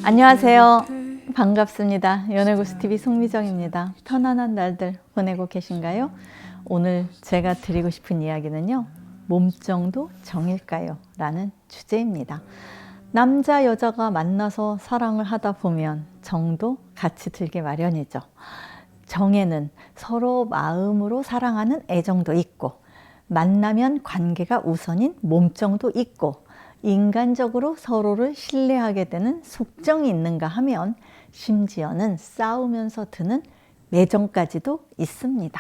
안녕하세요. 반갑습니다. 연애고수TV 송미정입니다. 편안한 날들 보내고 계신가요? 오늘 제가 드리고 싶은 이야기는요, 몸정도 정일까요? 라는 주제입니다. 남자 여자가 만나서 사랑을 하다 보면 정도 같이 들기 마련이죠. 정에는 서로 마음으로 사랑하는 애정도 있고, 만나면 관계가 우선인 몸정도 있고, 인간적으로 서로를 신뢰하게 되는 속정이 있는가 하면 심지어는 싸우면서 드는 매정까지도 있습니다.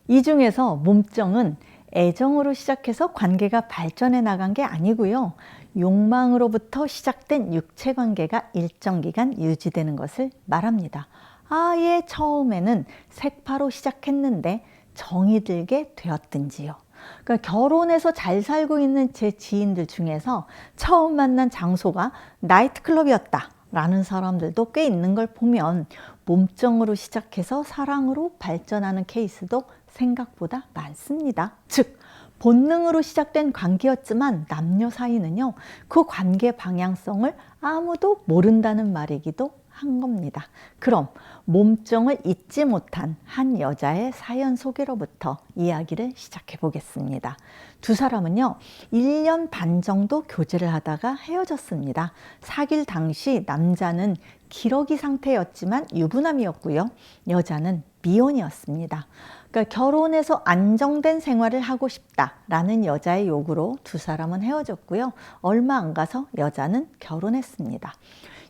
이 중에서 몸정은 애정으로 시작해서 관계가 발전해 나간 게 아니고요, 욕망으로부터 시작된 육체 관계가 일정 기간 유지되는 것을 말합니다. 아예 처음에는 색파로 시작했는데 정이 들게 되었든지요. 그러니까 결혼해서 잘 살고 있는 제 지인들 중에서 처음 만난 장소가 나이트클럽이었다 라는 사람들도 꽤 있는 걸 보면 몸정으로 시작해서 사랑으로 발전하는 케이스도 생각보다 많습니다. 즉, 본능으로 시작된 관계였지만 남녀 사이는요, 그 관계 방향성을 아무도 모른다는 말이기도 한 겁니다. 그럼 몸정을 잊지 못한 한 여자의 사연 소개로부터 이야기를 시작해 보겠습니다. 두 사람은요, 1년 반 정도 교제를 하다가 헤어졌습니다. 사귈 당시 남자는 기러기 상태였지만 유부남이었고요, 여자는 미혼이었습니다. 그러니까 결혼해서 안정된 생활을 하고 싶다라는 여자의 요구로 두 사람은 헤어졌고요. 얼마 안 가서 여자는 결혼했습니다.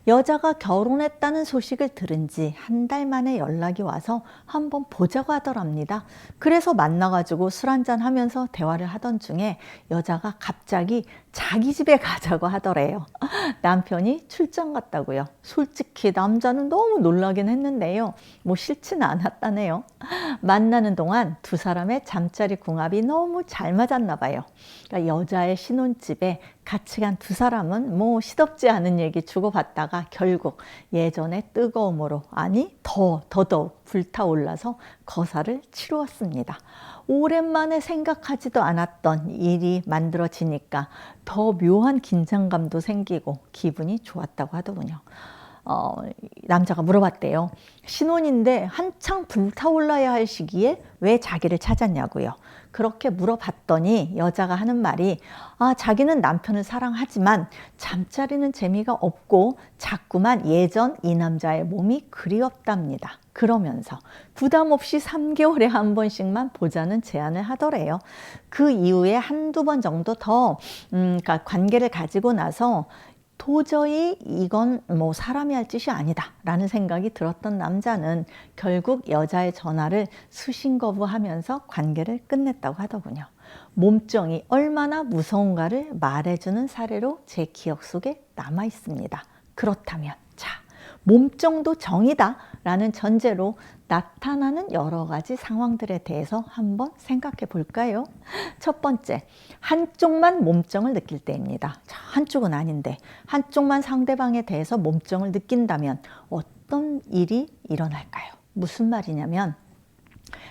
여자가 결혼했다는 소식을 들은 지 한 달 만에 연락이 와서 한번 보자고 하더랍니다. 그래서 만나가지고 술 한잔 하면서 대화를 하던 중에 여자가 갑자기 자기 집에 가자고 하더래요. 남편이 출장 갔다고요. 솔직히 남자는 너무 놀라긴 했는데요, 뭐 싫지는 않았다네요. 만나는 동안 두 사람의 잠자리 궁합이 너무 잘 맞았나 봐요. 그러니까 여자의 신혼집에 같이 간 두 사람은 뭐 시덥지 않은 얘기 주고받다가 결국 예전의 뜨거움으로, 아니 더더욱 불타올라서 거사를 치루었습니다. 오랜만에 생각하지도 않았던 일이 만들어지니까 더 묘한 긴장감도 생기고 기분이 좋았다고 하더군요. 남자가 물어봤대요. 신혼인데 한창 불타올라야 할 시기에 왜 자기를 찾았냐고요. 그렇게 물어봤더니 여자가 하는 말이, 자기는 남편을 사랑하지만 잠자리는 재미가 없고 자꾸만 예전 이 남자의 몸이 그리웠답니다. 그러면서 부담 없이 3개월에 한 번씩만 보자는 제안을 하더래요. 그 이후에 한두 번 정도 더 그러니까 관계를 가지고 나서 도저히 이건 뭐 사람이 할 짓이 아니다 라는 생각이 들었던 남자는 결국 여자의 전화를 수신 거부하면서 관계를 끝냈다고 하더군요. 몸정이 얼마나 무서운가를 말해주는 사례로 제 기억 속에 남아 있습니다. 그렇다면 몸정도 정이다 라는 전제로 나타나는 여러 가지 상황들에 대해서 한번 생각해 볼까요? 첫 번째, 한쪽만 몸정을 느낄 때입니다. 한쪽은 아닌데 한쪽만 상대방에 대해서 몸정을 느낀다면 어떤 일이 일어날까요? 무슨 말이냐면,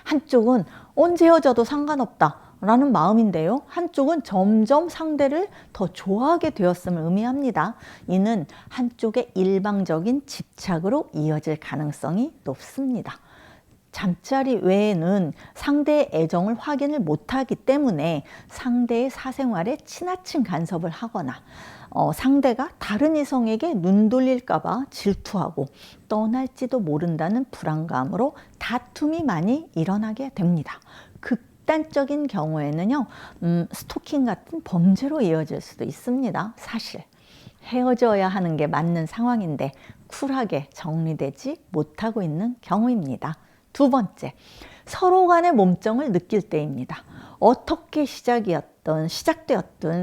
한쪽은 언제 헤어져도 상관없다 라는 마음인데요, 한쪽은 점점 상대를 더 좋아하게 되었음을 의미합니다. 이는 한쪽의 일방적인 집착으로 이어질 가능성이 높습니다. 잠자리 외에는 상대의 애정을 확인을 못하기 때문에 상대의 사생활에 지나친 간섭을 하거나 상대가 다른 이성에게 눈 돌릴까 봐 질투하고 떠날지도 모른다는 불안감으로 다툼이 많이 일어나게 됩니다. 극단적인 경우에는요, 스토킹 같은 범죄로 이어질 수도 있습니다. 사실 헤어져야 하는 게 맞는 상황인데 쿨하게 정리되지 못하고 있는 경우입니다. 두 번째, 서로 간의 몸정을 느낄 때입니다. 어떻게 시작되었든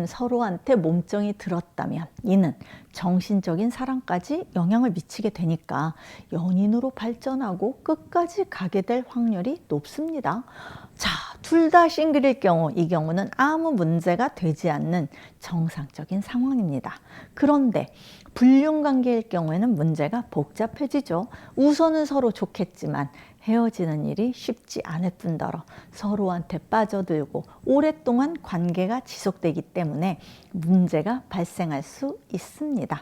서로한테 몸정이 들었다면 이는 정신적인 사랑까지 영향을 미치게 되니까 연인으로 발전하고 끝까지 가게 될 확률이 높습니다. 둘 다 싱글일 경우, 이 경우는 아무 문제가 되지 않는 정상적인 상황입니다. 그런데 불륜관계일 경우에는 문제가 복잡해지죠. 우선은 서로 좋겠지만 헤어지는 일이 쉽지 않을 뿐더러 서로한테 빠져들고 오랫동안 관계가 지속되기 때문에 문제가 발생할 수 있습니다.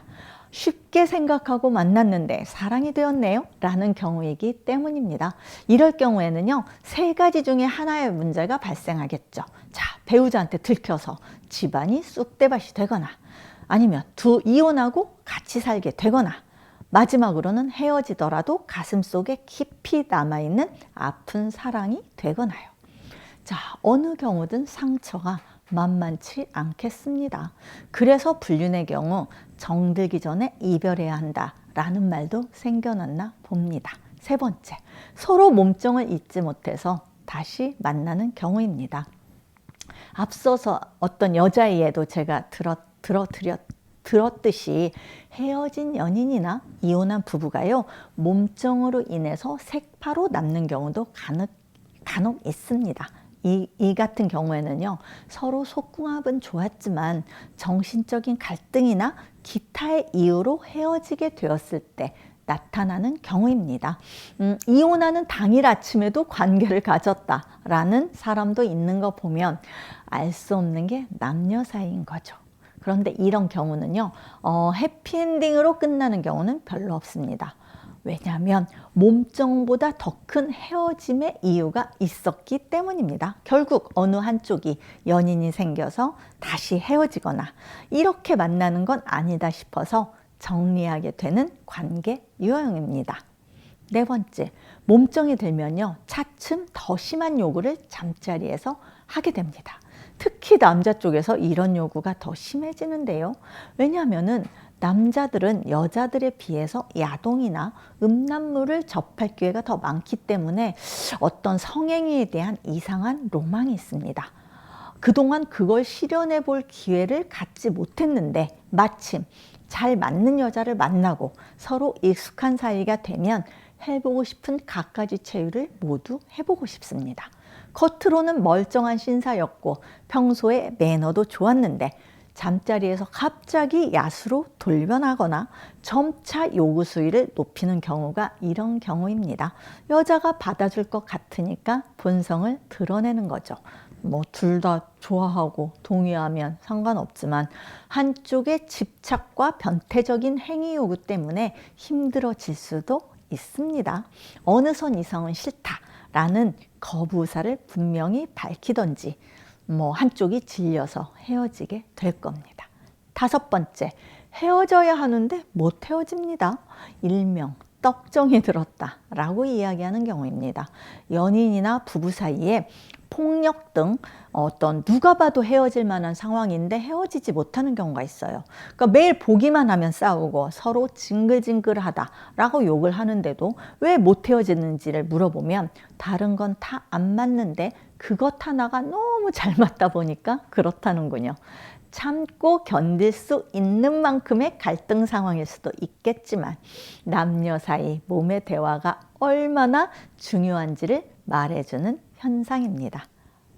쉽게 생각하고 만났는데 사랑이 되었네요 라는 경우이기 때문입니다. 이럴 경우에는요, 세 가지 중에 하나의 문제가 발생하겠죠. 자, 배우자한테 들켜서 집안이 쑥대밭이 되거나, 아니면 이혼하고 같이 살게 되거나, 마지막으로는 헤어지더라도 가슴속에 깊이 남아있는 아픈 사랑이 되거나요. 자, 어느 경우든 상처가 만만치 않겠습니다. 그래서 불륜의 경우 정들기 전에 이별해야 한다라는 말도 생겨났나 봅니다. 세 번째, 서로 몸정을 잊지 못해서 다시 만나는 경우입니다. 앞서서 어떤 여자의 예도 제가 들었듯이 헤어진 연인이나 이혼한 부부가요, 몸정으로 인해서 색파로 남는 경우도 간혹 있습니다. 이 같은 경우에는요, 서로 속궁합은 좋았지만 정신적인 갈등이나 기타의 이유로 헤어지게 되었을 때 나타나는 경우입니다. 이혼하는 당일 아침에도 관계를 가졌다라는 사람도 있는 거 보면 알 수 없는 게 남녀 사이인 거죠. 그런데 이런 경우는요, 해피엔딩으로 끝나는 경우는 별로 없습니다. 왜냐하면 몸정보다 더 큰 헤어짐의 이유가 있었기 때문입니다. 결국 어느 한쪽이 연인이 생겨서 다시 헤어지거나 이렇게 만나는 건 아니다 싶어서 정리하게 되는 관계 유형입니다. 네 번째, 몸정이 들면요, 차츰 더 심한 요구를 잠자리에서 하게 됩니다. 특히 남자 쪽에서 이런 요구가 더 심해지는데요. 왜냐하면은 남자들은 여자들에 비해서 야동이나 음란물을 접할 기회가 더 많기 때문에 어떤 성행위에 대한 이상한 로망이 있습니다. 그동안 그걸 실현해 볼 기회를 갖지 못했는데 마침 잘 맞는 여자를 만나고 서로 익숙한 사이가 되면 해보고 싶은 갖가지 체유를 모두 해보고 싶습니다. 겉으로는 멀쩡한 신사였고 평소에 매너도 좋았는데 잠자리에서 갑자기 야수로 돌변하거나 점차 요구 수위를 높이는 경우가 이런 경우입니다. 여자가 받아줄 것 같으니까 본성을 드러내는 거죠. 둘 다 좋아하고 동의하면 상관없지만 한쪽의 집착과 변태적인 행위 요구 때문에 힘들어질 수도 있습니다. 어느 선 이상은 싫다라는 거부 의사를 분명히 밝히던지 한쪽이 질려서 헤어지게 될 겁니다. 다섯 번째, 헤어져야 하는데 못 헤어집니다. 일명 떡정이 들었다라고 이야기하는 경우입니다. 연인이나 부부 사이에 폭력 등 어떤 누가 봐도 헤어질 만한 상황인데 헤어지지 못하는 경우가 있어요. 그러니까 매일 보기만 하면 싸우고 서로 징글징글하다라고 욕을 하는데도 왜 못 헤어지는지를 물어보면 다른 건 다 안 맞는데 그것 하나가 너무 잘 맞다 보니까 그렇다는군요. 참고 견딜 수 있는 만큼의 갈등 상황일 수도 있겠지만 남녀 사이 몸의 대화가 얼마나 중요한지를 말해주는 현상입니다.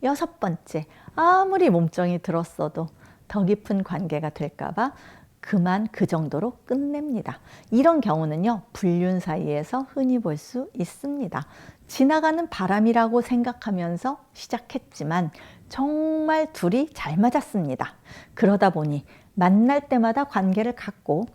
여섯 번째, 아무리 몸정이 들었어도 더 깊은 관계가 될까봐 그만 그 정도로 끝냅니다. 이런 경우는요, 불륜 사이에서 흔히 볼 수 있습니다. 지나가는 바람이라고 생각하면서 시작했지만 정말 둘이 잘 맞았습니다. 그러다 보니 만날 때마다 관계를 갖고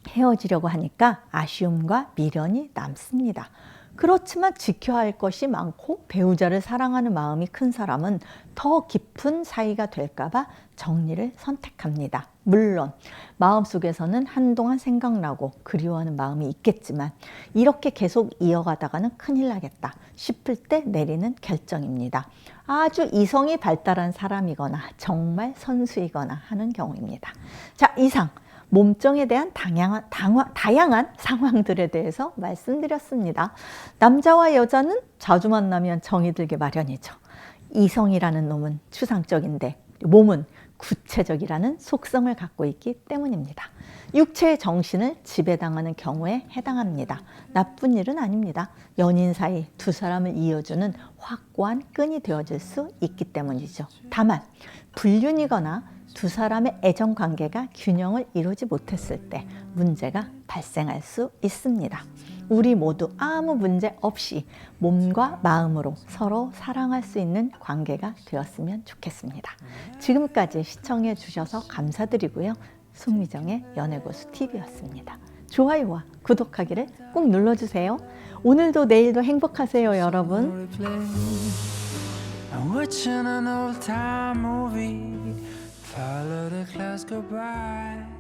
헤어지려고 하니까 아쉬움과 미련이 남습니다. 그렇지만 지켜야 할 것이 많고 배우자를 사랑하는 마음이 큰 사람은 더 깊은 사이가 될까봐 정리를 선택합니다. 물론 마음속에서는 한동안 생각나고 그리워하는 마음이 있겠지만 이렇게 계속 이어가다가는 큰일 나겠다 싶을 때 내리는 결정입니다. 아주 이성이 발달한 사람이거나 정말 선수이거나 하는 경우입니다. 자, 이상 몸정에 대한 다양한 상황들에 대해서 말씀드렸습니다. 남자와 여자는 자주 만나면 정이 들게 마련이죠. 이성이라는 놈은 추상적인데 몸은 구체적이라는 속성을 갖고 있기 때문입니다. 육체의 정신을 지배당하는 경우에 해당합니다. 나쁜 일은 아닙니다. 연인 사이 두 사람을 이어주는 확고한 끈이 되어줄 수 있기 때문이죠. 다만 불륜이거나 두 사람의 애정 관계가 균형을 이루지 못했을 때 문제가 발생할 수 있습니다. 우리 모두 아무 문제 없이 몸과 마음으로 서로 사랑할 수 있는 관계가 되었으면 좋겠습니다. 지금까지 시청해 주셔서 감사드리고요. 송미정의 연애고수 TV였습니다. 좋아요와 구독하기를 꼭 눌러주세요. 오늘도 내일도 행복하세요, 여러분. I'm watching an old time movie. Follow the clouds go by.